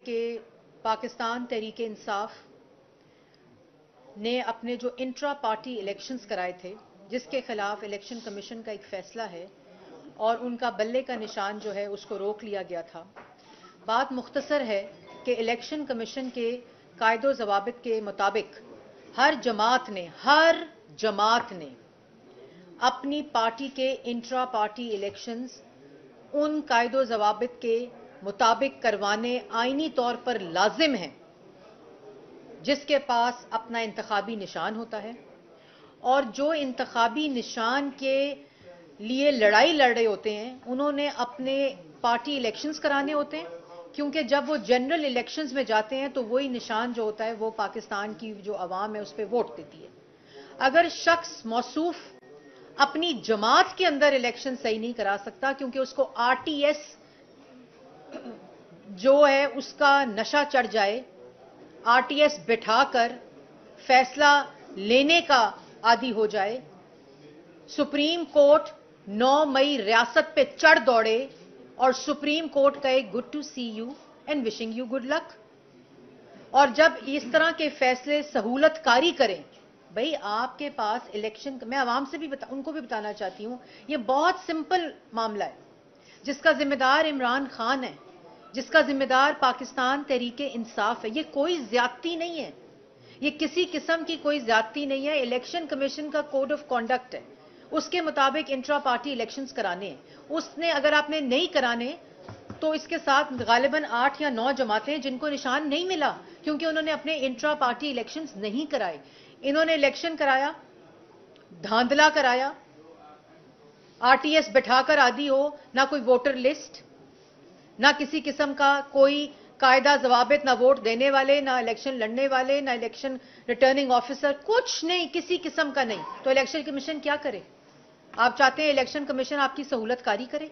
کہ پاکستان تحریک انصاف نے اپنے جو انٹرا پارٹی الیکشنز کرائے تھے، جس کے خلاف الیکشن کمیشن کا ایک فیصلہ ہے اور ان کا بلے کا نشان جو ہے اس کو روک لیا گیا تھا۔ بات مختصر ہے کہ الیکشن کمیشن کے قاعد و ضوابط کے مطابق ہر جماعت نے اپنی پارٹی کے انٹرا پارٹی الیکشنز ان قاعد و ضوابط کے مطابق کروانے آئینی طور پر لازم ہیں، جس کے پاس اپنا انتخابی نشان ہوتا ہے، اور جو انتخابی نشان کے لیے لڑائی لڑ رہے ہوتے ہیں انہوں نے اپنے پارٹی الیکشنز کرانے ہوتے ہیں، کیونکہ جب وہ جنرل الیکشنز میں جاتے ہیں تو وہی نشان جو ہوتا ہے وہ پاکستان کی جو عوام ہے اس پہ ووٹ دیتی ہے۔ اگر شخص موصوف اپنی جماعت کے اندر الیکشن صحیح نہیں کرا سکتا کیونکہ اس کو آر ٹی ایس جو ہے اس کا نشہ چڑھ جائے، آر ٹی ایس بٹھا کر فیصلہ لینے کا عادی ہو جائے، سپریم کورٹ 9 مئی ریاست پہ چڑھ دوڑے اور سپریم کورٹ کہے good to see you and wishing you good luck, اور جب اس طرح کے فیصلے سہولت کاری کریں، بھئی آپ کے پاس الیکشن، میں عوام سے بھی ان کو بھی بتانا چاہتی ہوں، یہ بہت سمپل معاملہ ہے، جس کا ذمہ دار عمران خان ہے، جس کا ذمہ دار پاکستان تحریک انصاف ہے۔ یہ کوئی زیادتی نہیں ہے، یہ کسی قسم کی کوئی زیادتی نہیں ہے۔ الیکشن کمیشن کا کوڈ آف کانڈکٹ ہے، اس کے مطابق انٹرا پارٹی الیکشنز کرانے ہیں۔ اس نے اگر آپ نے نہیں کرانے تو اس کے ساتھ غالباً 8 یا 9 جماعتیں جن کو نشان نہیں ملا کیونکہ انہوں نے اپنے انٹرا پارٹی الیکشنز نہیں کرائے۔ انہوں نے الیکشن کرایا، دھاندلا کرایا، آر ٹی ایس بٹھا کر عادی ہو، نہ کوئی ووٹر لسٹ، نہ کسی قسم کا کوئی قاعدہ ضوابط، نہ ووٹ دینے والے، نہ الیکشن لڑنے والے، نہ الیکشن ریٹرننگ آفیسر، کچھ نہیں، کسی قسم کا نہیں۔ تو الیکشن کمیشن کیا کرے؟ آپ چاہتے ہیں الیکشن کمیشن آپ کی سہولت کاری کرے؟